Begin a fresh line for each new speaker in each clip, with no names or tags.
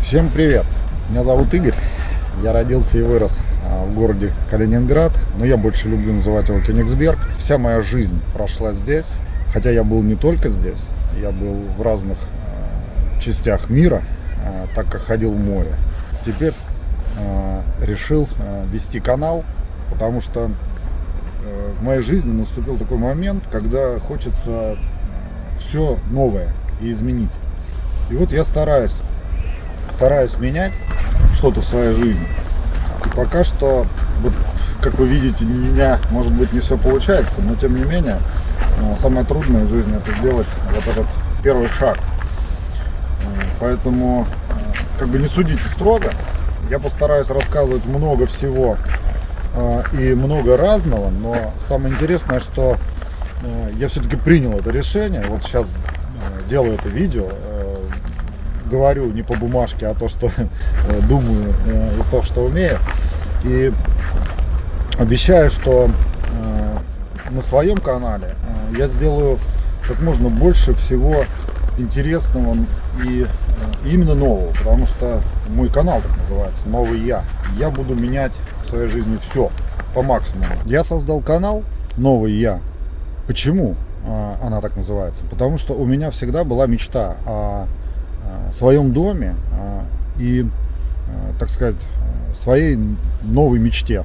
Всем привет! Меня зовут Игорь. Я родился и вырос в городе Калининград, но я больше люблю называть его Кёнигсберг. Вся моя жизнь прошла здесь, хотя я был не только здесь, я был в разных частях мира, так как ходил в море. Теперь решил вести канал, потому что в моей жизни наступил такой момент, когда хочется все новое и изменить. И вот я стараюсь менять что-то в своей жизни. И пока что, вот, как вы видите, у меня, может быть, не все получается, но тем не менее, самое трудное в жизни — это сделать вот этот первый шаг. Поэтому, как бы, не судите строго. Я постараюсь рассказывать много всего и много разного, но самое интересное, что я все-таки принял это решение. Вот сейчас делаю это видео, говорю не по бумажке, а то, что думаю, и то, что умею. И обещаю, что на своем канале я сделаю как можно больше всего интересного и именно нового, потому что мой канал так называется, «Новый я». Я буду менять в своей жизни все по максимуму. Я создал канал «Новый я». Почему она так называется? Потому что у меня всегда была мечта о своем доме и, так сказать, своей новой мечте.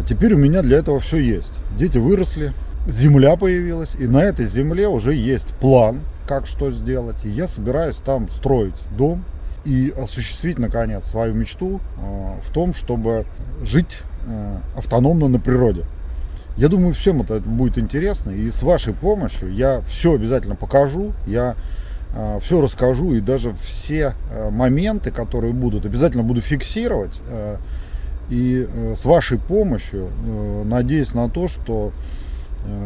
Теперь у меня для этого все есть. Дети выросли, земля появилась, и на этой земле уже есть план, как что сделать. И я собираюсь там строить дом и осуществить, наконец, свою мечту в том, чтобы жить автономно на природе. Я думаю, всем это будет интересно, и с вашей помощью я все обязательно покажу, я все расскажу, и даже все моменты, которые будут, обязательно буду фиксировать. И с вашей помощью надеюсь на то, что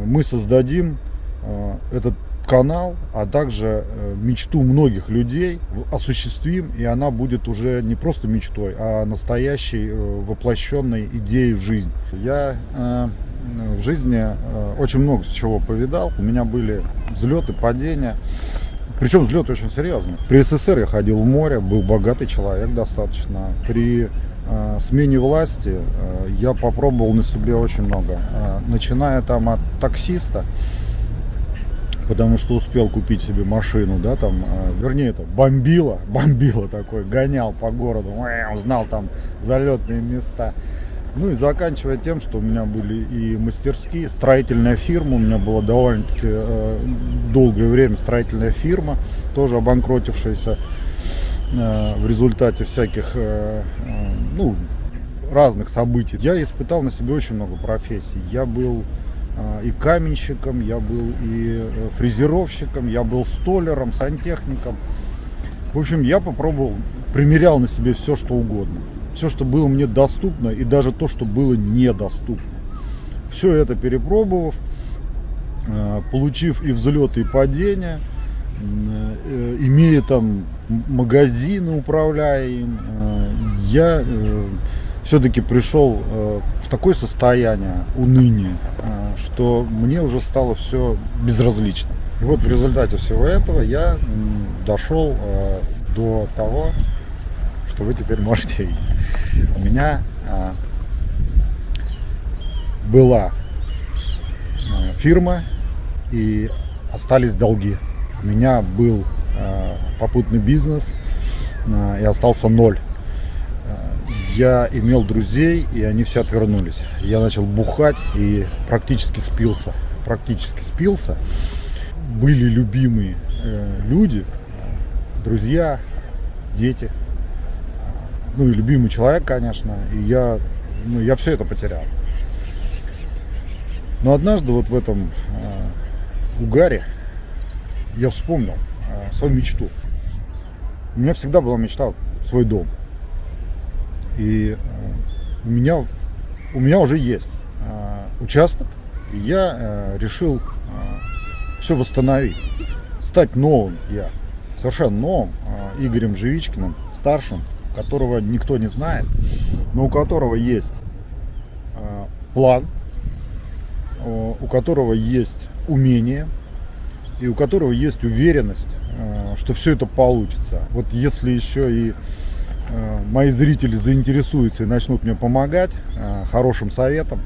мы создадим этот канал, а также мечту многих людей осуществим, и она будет уже не просто мечтой, а настоящей воплощенной идеей в жизнь. Я в жизни очень много чего повидал. У меня были взлеты, падения. Причем взлет очень серьезный. При СССР я ходил в море, был богатый человек достаточно. При смене власти я попробовал на себе очень много. Начиная там от таксиста, потому что успел купить себе машину, да, там, вернее, это бомбило такой, гонял по городу, знал там залетные места. Ну и заканчивая тем, что у меня были и мастерские, строительная фирма, у меня была довольно-таки долгое время строительная фирма, тоже обанкротившаяся в результате всяких разных событий. Я испытал на себе очень много профессий. Я был и каменщиком, я был и фрезеровщиком, я был столяром, сантехником. В общем, я попробовал, примерял на себе все, что угодно. Все, что было мне доступно, и даже то, что было недоступно. Все это перепробовав, получив и взлеты, и падения, имея там магазины, управляя им, я все-таки пришел в такое состояние уныния, что мне уже стало все безразлично. И вот в результате всего этого я дошел до того, что вы теперь можете видеть. У меня была фирма, и остались долги. У меня был попутный бизнес, и остался ноль. Я имел друзей, и они все отвернулись. Я начал бухать и практически спился. Были любимые люди, друзья, дети. Ну и любимый человек, конечно, и я все это потерял. Но однажды вот в этом угаре я вспомнил свою мечту. У меня всегда была мечта свой дом. И у меня уже есть участок, и я решил все восстановить, стать новым я, совершенно новым Игорем Живичкиным, старшим, которого никто не знает, но у которого есть план, у которого есть умение и у которого есть уверенность что все это получится. Вот если еще и мои зрители заинтересуются и начнут мне помогать хорошим советом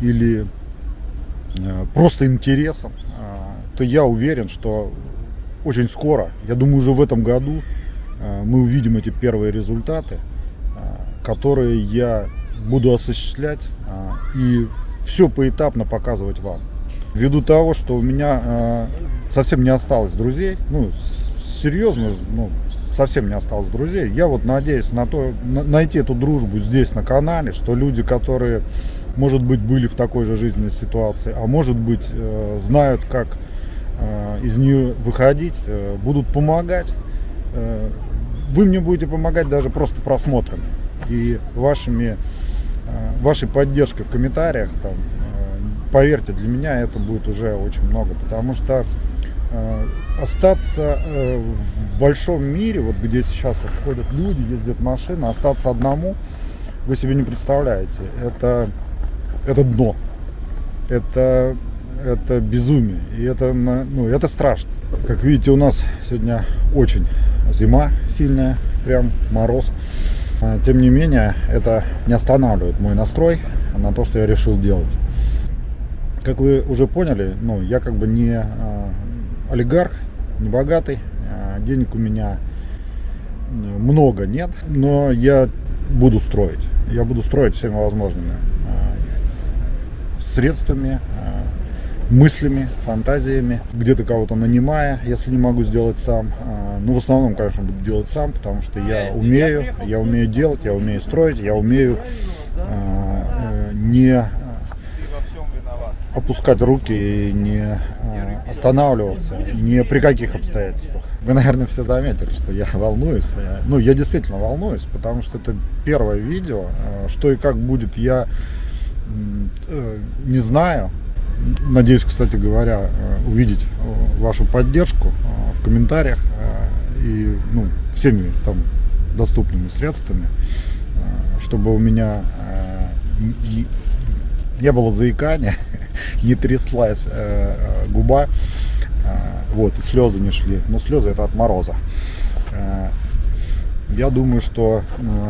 или просто интересом, то я уверен, что очень скоро, я думаю, уже в этом году мы увидим эти первые результаты, которые я буду осуществлять и все поэтапно показывать вам. Ввиду того, что у меня совсем не осталось друзей, ну, серьезно, ну, совсем не осталось друзей, я вот надеюсь на то, найти эту дружбу здесь на канале, что люди, которые, может быть, были в такой же жизненной ситуации, а может быть, знают, как из нее выходить, будут помогать. Вы мне будете помогать даже просто просмотрами и вашей поддержкой в комментариях. Там, поверьте, для меня это будет уже очень много, потому что остаться в большом мире, вот где сейчас вот ходят люди, ездят машины, остаться одному, вы себе не представляете. Это дно, это безумие, и это страшно. Как видите, у нас сегодня очень зима сильная, прям мороз. Тем не менее, это не останавливает мой настрой на то, что я решил делать. Как вы уже поняли, ну, я как бы не олигарх, не богатый, денег у меня много нет, но я буду строить. Я буду строить всеми возможными средствами, мыслями, фантазиями, где-то кого-то нанимая, если не могу сделать сам. Ну, в основном, конечно, буду делать сам, потому что я умею делать, я умею строить, я умею не опускать руки и не останавливаться ни при каких обстоятельствах. Вы, наверное, все заметили, что я волнуюсь. Я действительно волнуюсь, потому что это первое видео. Что и как будет, я не знаю. Надеюсь, кстати говоря, увидеть вашу поддержку в комментариях и всеми там доступными средствами, чтобы у меня не было заикания, не тряслась губа, вот, и слезы не шли. Но слезы — это от мороза. Я думаю, что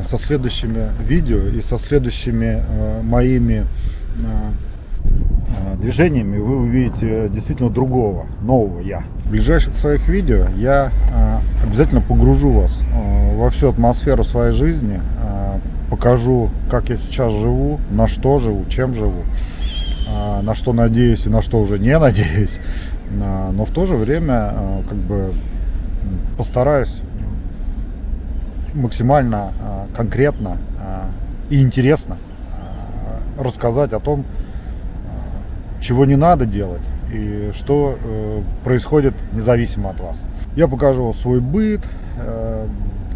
со следующими видео и со следующими моими движениями вы увидите действительно другого, нового я. В ближайших своих видео я обязательно погружу вас во всю атмосферу своей жизни, покажу, как я сейчас живу, на что живу, чем живу, на что надеюсь и на что уже не надеюсь, но в то же время как бы постараюсь максимально конкретно и интересно рассказать о том, чего не надо делать и что происходит независимо от вас. Я покажу свой быт,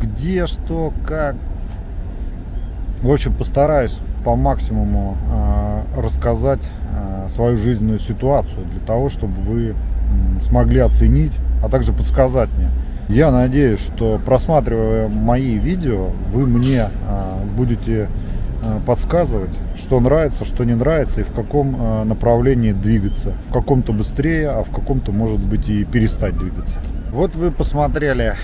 где, что, как. В общем, постараюсь по максимуму рассказать свою жизненную ситуацию для того, чтобы вы смогли оценить, а также подсказать мне. Я надеюсь, что, просматривая мои видео, вы мне будете подсказывать, что нравится, что не нравится и в каком направлении двигаться. В каком-то быстрее, а в каком-то, может быть, и перестать двигаться. Вот вы посмотрели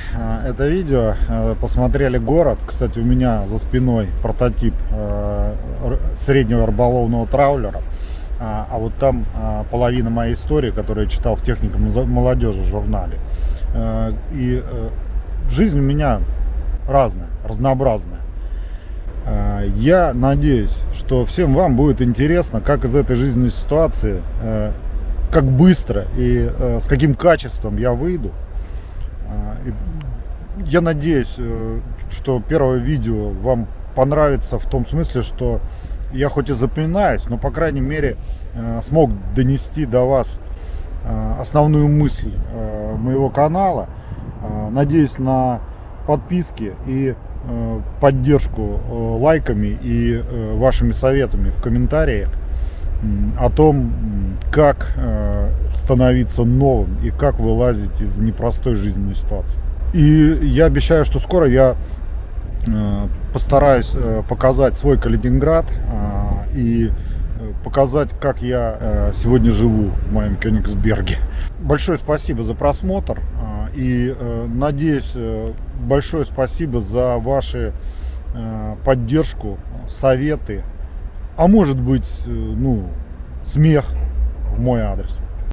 это видео, посмотрели город. Кстати, у меня за спиной прототип среднего рыболовного траулера. А вот там половина моей истории, которую я читал в «Техникум молодежи» журнале. И жизнь у меня разная, разнообразная. Я надеюсь, что всем вам будет интересно, как из этой жизненной ситуации, как быстро и с каким качеством я выйду. Я надеюсь, что первое видео вам понравится в том смысле, что я хоть и запинаюсь, но по крайней мере смог донести до вас основную мысль моего канала. Надеюсь на подписки и поддержку лайками и вашими советами в комментариях о том, как становиться новым и как вылазить из непростой жизненной ситуации. И я обещаю, что скоро я постараюсь показать свой Калининград и показать, как я сегодня живу в моем Кёнигсберге. Большое спасибо за просмотр. И надеюсь, большое спасибо за ваши поддержку, советы, а может быть, ну, смех в мой адрес.